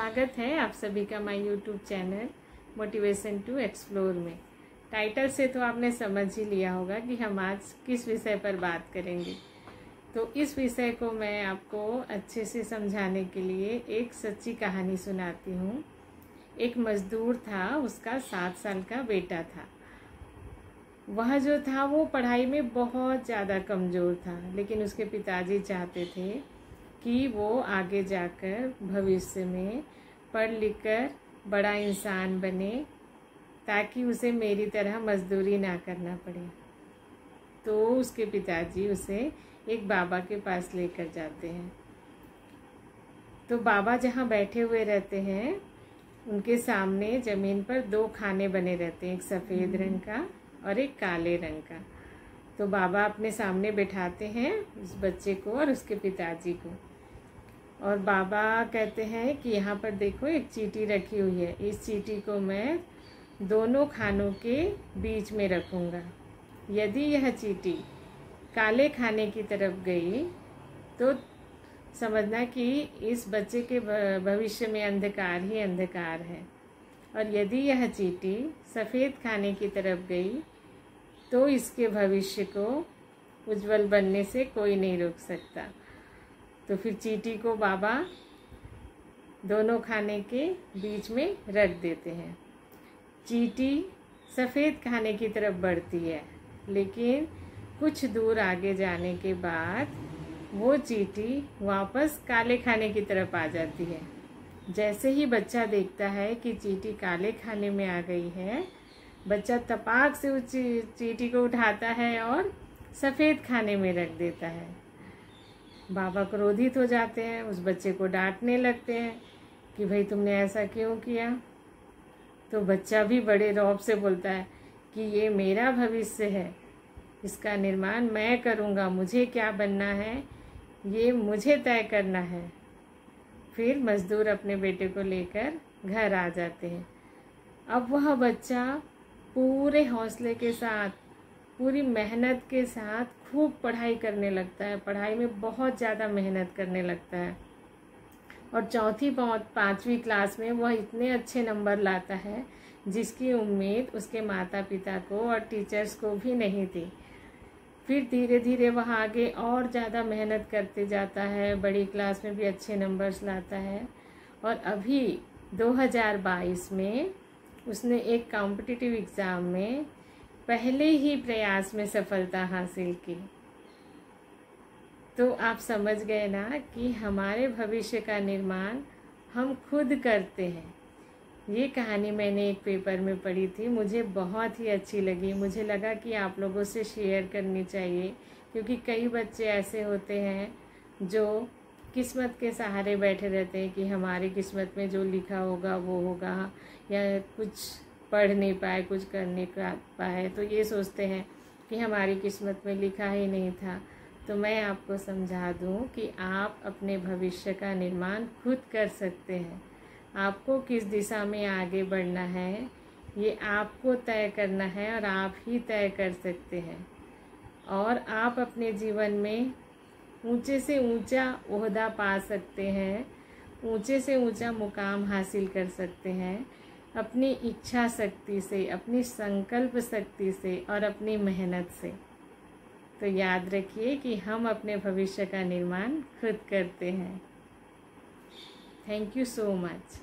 स्वागत है आप सभी का my YouTube channel motivation to explore में। टाइटल से तो आपने समझ ही लिया होगा कि हम आज किस विषय पर बात करेंगे। तो इस विषय को मैं आपको अच्छे से समझाने के लिए एक सच्ची कहानी सुनाती हूँ। एक मजदूर था, उसका 7 साल का बेटा था। वह जो था वो पढ़ाई में बहुत ज़्यादा कमज़ोर था, लेकिन उसके पिताजी चाहते थे कि वो आगे जाकर भविष्य में पढ़ लिख कर बड़ा इंसान बने, ताकि उसे मेरी तरह मजदूरी ना करना पड़े। तो उसके पिताजी उसे एक बाबा के पास लेकर जाते हैं। तो बाबा जहाँ बैठे हुए रहते हैं, उनके सामने ज़मीन पर 2 खाने बने रहते हैं, एक सफ़ेद रंग का और एक काले रंग का। तो बाबा अपने सामने बैठाते हैं उस बच्चे को और उसके पिताजी को, और बाबा कहते हैं कि यहाँ पर देखो एक चींटी रखी हुई है, इस चींटी को मैं दोनों खानों के बीच में रखूँगा। यदि यह चींटी काले खाने की तरफ गई तो समझना कि इस बच्चे के भविष्य में अंधकार ही अंधकार है, और यदि यह चींटी सफ़ेद खाने की तरफ गई तो इसके भविष्य को उज्जवल बनने से कोई नहीं रोक सकता। तो फिर चींटी को बाबा दोनों खाने के बीच में रख देते हैं। चींटी सफ़ेद खाने की तरफ बढ़ती है, लेकिन कुछ दूर आगे जाने के बाद वो चींटी वापस काले खाने की तरफ आ जाती है। जैसे ही बच्चा देखता है कि चींटी काले खाने में आ गई है, बच्चा तपाक से उस चींटी को उठाता है और सफ़ेद खाने में रख देता है। बाबा क्रोधित हो जाते हैं, उस बच्चे को डांटने लगते हैं कि भाई तुमने ऐसा क्यों किया। तो बच्चा भी बड़े रौब से बोलता है कि ये मेरा भविष्य है, इसका निर्माण मैं करूँगा, मुझे क्या बनना है ये मुझे तय करना है। फिर मजदूर अपने बेटे को लेकर घर आ जाते हैं। अब वह बच्चा पूरे हौसले के साथ, पूरी मेहनत के साथ खूब पढ़ाई करने लगता है, पढ़ाई में बहुत ज़्यादा मेहनत करने लगता है, और चौथी 5वीं क्लास में वह इतने अच्छे नंबर लाता है जिसकी उम्मीद उसके माता पिता को और टीचर्स को भी नहीं थी। फिर धीरे धीरे वह आगे और ज़्यादा मेहनत करते जाता है, बड़ी क्लास में भी अच्छे नंबर्स लाता है, और अभी 2022 में उसने एक कॉम्पिटिटिव एग्ज़ाम में पहले ही प्रयास में सफलता हासिल की। तो आप समझ गए ना कि हमारे भविष्य का निर्माण हम खुद करते हैं। ये कहानी मैंने एक पेपर में पढ़ी थी, मुझे बहुत ही अच्छी लगी। मुझे लगा कि आप लोगों से शेयर करनी चाहिए, क्योंकि कई बच्चे ऐसे होते हैं जो किस्मत के सहारे बैठे रहते हैं कि हमारी किस्मत में जो लिखा होगा वो होगा, या कुछ पढ़ नहीं पाए, कुछ कर नहीं पाए, तो ये सोचते हैं कि हमारी किस्मत में लिखा ही नहीं था। तो मैं आपको समझा दूं कि आप अपने भविष्य का निर्माण खुद कर सकते हैं। आपको किस दिशा में आगे बढ़ना है ये आपको तय करना है, और आप ही तय कर सकते हैं। और आप अपने जीवन में ऊंचे से ऊंचा ओहदा पा सकते हैं, ऊंचे से ऊंचा मुकाम हासिल कर सकते हैं अपनी इच्छा शक्ति से, अपनी संकल्प शक्ति से और अपनी मेहनत से। तो याद रखिए कि हम अपने भविष्य का निर्माण खुद करते हैं। Thank you so much.